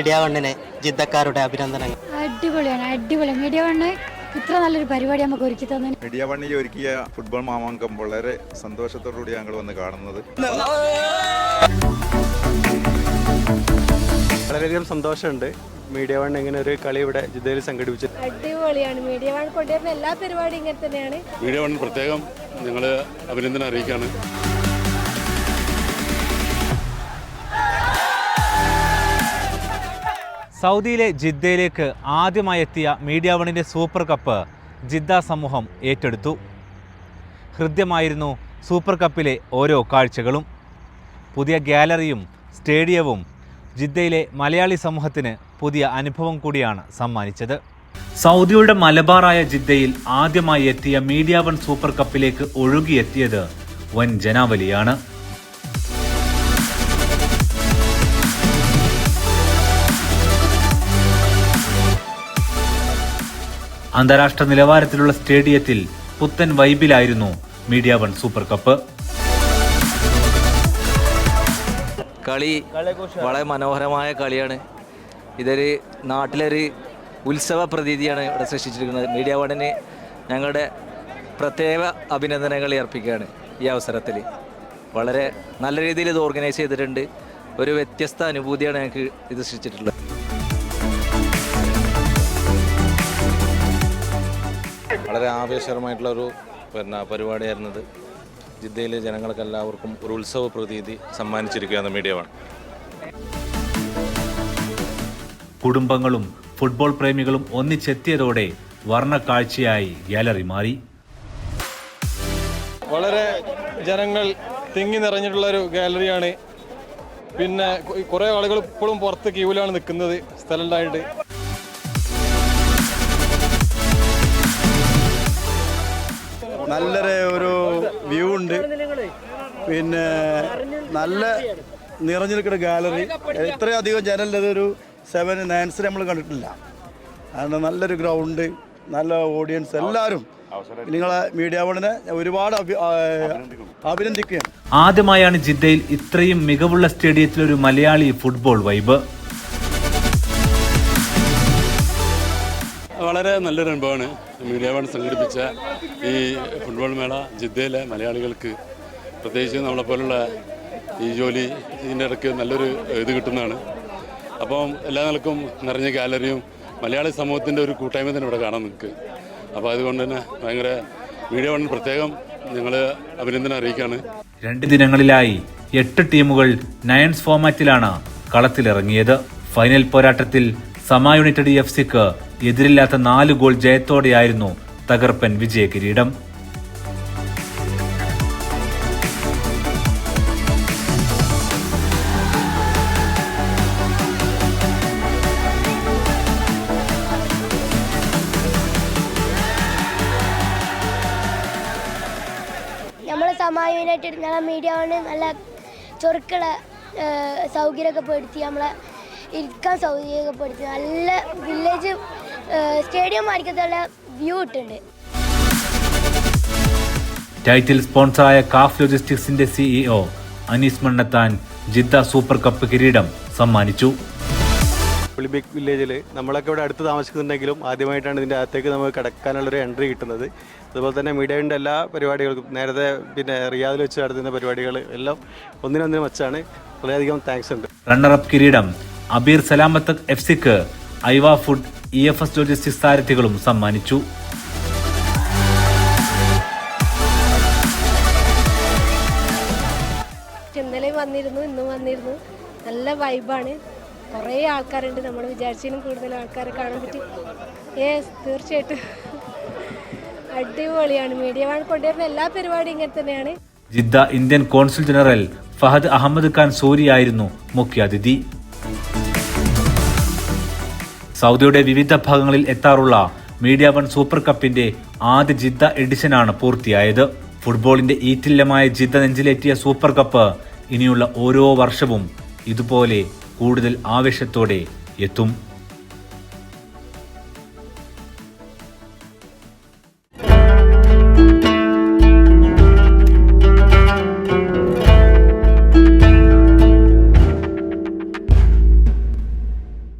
Media വണ്ണിന് ജിദ്ദക്കാരുടെ അഭിനന്ദനങ്ങൾ. അടിപൊളി മീഡിയ വണ്ണ് ഇത്ര നല്ലൊരു പരിപാടി നമുക്ക് ഒരുക്കി തന്നെ. മീഡിയ വണ്ണിൽ ഒരുക്കിയ ഫുട്ബോൾ മാമാങ്കം വളരെ സന്തോഷത്തോടുകൂടി ഞങ്ങൾ വന്ന് കാണുന്നത്. വളരെയധികം സന്തോഷമുണ്ട് മീഡിയ വൺ ഇങ്ങനെ ഒരു കളി ഇവിടെ ജിദ്ദയിൽ സംഘടിപ്പിച്ചത്. അടിപൊളിയാണ്. മീഡിയ വൺ കൊണ്ടുവരുന്ന എല്ലാ പരിപാടിയും ഇങ്ങനെ തന്നെയാണ്. മീഡിയ വൺ പ്രത്യേകം ഞങ്ങൾ അഭിനന്ദനം അറിയിക്കുകയാണ്. സൗദിയിലെ ജിദ്ദയിലേക്ക് ആദ്യമായി എത്തിയ മീഡിയ വണ്ണിൻ്റെ സൂപ്പർ കപ്പ് ജിദ്ദ സമൂഹം ഏറ്റെടുത്തു. ഹൃദ്യമായിരുന്നു സൂപ്പർ കപ്പിലെ ഓരോ കാഴ്ചകളും. പുതിയ ഗാലറിയും സ്റ്റേഡിയവും ജിദ്ദയിലെ മലയാളി സമൂഹത്തിന് പുതിയ അനുഭവം കൂടിയാണ് സമ്മാനിച്ചത്. സൗദിയുടെ മലബാറായ ജിദ്ദയിൽ ആദ്യമായി എത്തിയ മീഡിയ വൺ സൂപ്പർ കപ്പിലേക്ക് ഒഴുകിയെത്തിയത് വൻ ജനാവലിയാണ്. അന്താരാഷ്ട്ര നിലവാരത്തിലുള്ള സ്റ്റേഡിയത്തിൽ പുത്തൻ വൈബിലായിരുന്നു മീഡിയ വൺ സൂപ്പർ കപ്പ്. കളി വളരെ മനോഹരമായ കളിയാണ്. ഇതൊരു നാട്ടിലൊരു ഉത്സവ പ്രതീതിയാണ് ഇവിടെ സൃഷ്ടിച്ചിരിക്കുന്നത്. മീഡിയ വണ്ണിന് ഞങ്ങളുടെ പ്രത്യേക അഭിനന്ദനങ്ങൾ അർപ്പിക്കുകയാണ്. ഈ അവസരത്തിൽ വളരെ നല്ല രീതിയിൽ ഇത് ഓർഗനൈസ് ചെയ്തിട്ടുണ്ട്. ഒരു വ്യത്യസ്ത അനുഭൂതിയാണ് ഞങ്ങൾക്ക് ഇത് സൃഷ്ടിച്ചിട്ടുള്ളത്. വളരെ ആവേശകരമായിട്ടുള്ളൊരു പരിപാടിയായിരുന്നത്. ജിദ്ദയിലെ ജനങ്ങൾക്കെല്ലാവർക്കും ഒരു ഉത്സവ പ്രതീതി സമ്മാനിച്ചിരിക്കുകയാണ് മീഡിയ വൺ. കുടുംബങ്ങളും ഫുട്ബോൾ പ്രേമികളും ഒന്നിച്ചെത്തിയതോടെ വർണ്ണക്കാഴ്ചയായി ഗാലറി മാറി. വളരെ ജനങ്ങൾ തിങ്ങി നിറഞ്ഞിട്ടുള്ളൊരു ഗാലറിയാണ്. പിന്നെ കുറേ ആളുകൾ ഇപ്പോഴും പുറത്ത് ക്യൂവിലാണ് നിൽക്കുന്നത്, സ്ഥലം ഉണ്ടായിട്ട്. നല്ലൊരു ഒരു വ്യൂ ഉണ്ട്. പിന്നെ നല്ല നിറഞ്ഞു നിൽക്കുന്ന ഗാലറി. ഇത്രയധികം ജനലതൊരു 7 9 നമ്മൾ കണ്ടിട്ടില്ല. അതുകൊണ്ട് നല്ലൊരു ഗ്രൗണ്ട്, നല്ല ഓഡിയൻസ്, എല്ലാവരും നിങ്ങളെ മീഡിയ വണ്ണിനെ ഒരുപാട് അഭിനന്ദിക്കുകയാണ്. ആദ്യമായാണ് ജിദ്ദയിൽ ഇത്രയും മികവുള്ള സ്റ്റേഡിയത്തിലൊരു മലയാളി ഫുട്ബോൾ വൈബ്. വളരെ നല്ലൊരു അനുഭവമാണ് മീഡിയ വൺ സംഘടിപ്പിച്ച ഈ ഫുട്ബോൾ മേള. ജിദ്ദയിലെ മലയാളികൾക്ക് പ്രത്യേകിച്ച് നമ്മളെപ്പോലുള്ള ഈ ജോലി ഇതിൻ്റെ ഇടയ്ക്ക് നല്ലൊരു ഇത് കിട്ടുന്നതാണ്. അപ്പം എല്ലാ നിലക്കും നിറഞ്ഞ ഗാലറിയും മലയാളി സമൂഹത്തിൻ്റെ ഒരു കൂട്ടായ്മ തന്നെ ഇവിടെ കാണാൻ നിങ്ങൾക്ക്. അപ്പോൾ അതുകൊണ്ട് തന്നെ ഭയങ്കര മീഡിയ വൺ പ്രത്യേകം ഞങ്ങൾ അഭിനന്ദനം അറിയിക്കുകയാണ്. 2 ദിനങ്ങളിലായി 8 ടീമുകൾ നയൻസ് ഫോമാറ്റിലാണ് കളത്തിലിറങ്ങിയത്. ഫൈനൽ പോരാട്ടത്തിൽ സമ യുണൈറ്റഡ് FC-ക്ക് എതിരില്ലാത്ത 4 ഗോൾ ജയത്തോടെയായിരുന്നു തകർപ്പൻ വിജയ കിരീടം. നമ്മളെ സമ യുണൈറ്റഡ് ഞങ്ങളെ മീഡിയ വണ്ണ് നല്ല ചൊറുക്കുള്ള സൗകര്യമൊക്കെ പെടുത്തി, നമ്മളെ ഇരിക്കാൻ സൗകര്യമൊക്കെ പെടുത്തി, നല്ല വില്ലേജ് സ്റ്റേഡിയം മാറിക്കത്തുള്ള വ്യൂ ഇട്ടുണ്ട്. ടൈറ്റിൽ സ്പോൺസറായ കാഫ് ലോജിസ്റ്റിക്സിന്റെ CEO Anees Mannathan Jeddah super cup കിരീടം സമ്മാനിച്ചു. പുളിബിക് വില്ലേജിൽ നമ്മളൊക്കെ ഇവിടെ അടുത്ത് താമസിക്കുന്നുണ്ടെങ്കിലും ആദ്യമായിട്ടാണ് ഇതിൻ്റെ അകത്തേക്ക് നമുക്ക് കടക്കാനുള്ളൊരു എൻട്രി കിട്ടുന്നത്. അതുപോലെ തന്നെ മീഡിയയുടെ എല്ലാ പരിപാടികൾക്കും നേരത്തെ പിന്നെ റിയാദിൽ വെച്ച് നടത്തുന്ന പരിപാടികൾ എല്ലാം ഒന്നിനൊന്നിനും വെച്ചാണ്. വളരെയധികം താങ്ക്സ് ഉണ്ട്. റണ്ണറപ്പ് കിരീടം അബീർ സലാമത്ത് FC-ക്ക് ഐവ ഫുഡ് EFS ലോജിസ്റ്റിക്സ് സാരഥികളും സമ്മാനിച്ചു. ഇന്നലെ വന്നിരുന്നു, ഇന്നും വന്നിരുന്നു. നല്ല വൈബാണ്. കുറേ ആൾക്കാരുണ്ട്. നമ്മൾ വിചാരിച്ചതിനും കൂടുതൽ ആൾക്കാരെ കാണാൻ പറ്റി. തീർച്ചയായിട്ടും അടിപൊളിയാണ്. മീഡിയ വൺ കൊണ്ടുവരുന്ന എല്ലാ പരിപാടിയും ഇങ്ങനെ തന്നെയാണ്. Jeddah Indian consul general Fahad Ahmed Khan സൂരിയായിരുന്നു മുഖ്യാതിഥി. സൗദിയുടെ വിവിധ ഭാഗങ്ങളിൽ എത്താറുള്ള മീഡിയ വൺ സൂപ്പർ കപ്പിന്റെ ആദ്യ ജിദ്ദ എഡിഷനാണ് പൂർത്തിയായത്. ഫുട്ബോളിന്റെ ഈറ്റില്ലമായ ജിദ്ദ നെഞ്ചിലേറ്റിയ സൂപ്പർ കപ്പ് ഇനിയുള്ള ഓരോ വർഷവും ഇതുപോലെ കൂടുതൽ ആവേശത്തോടെ എത്തും.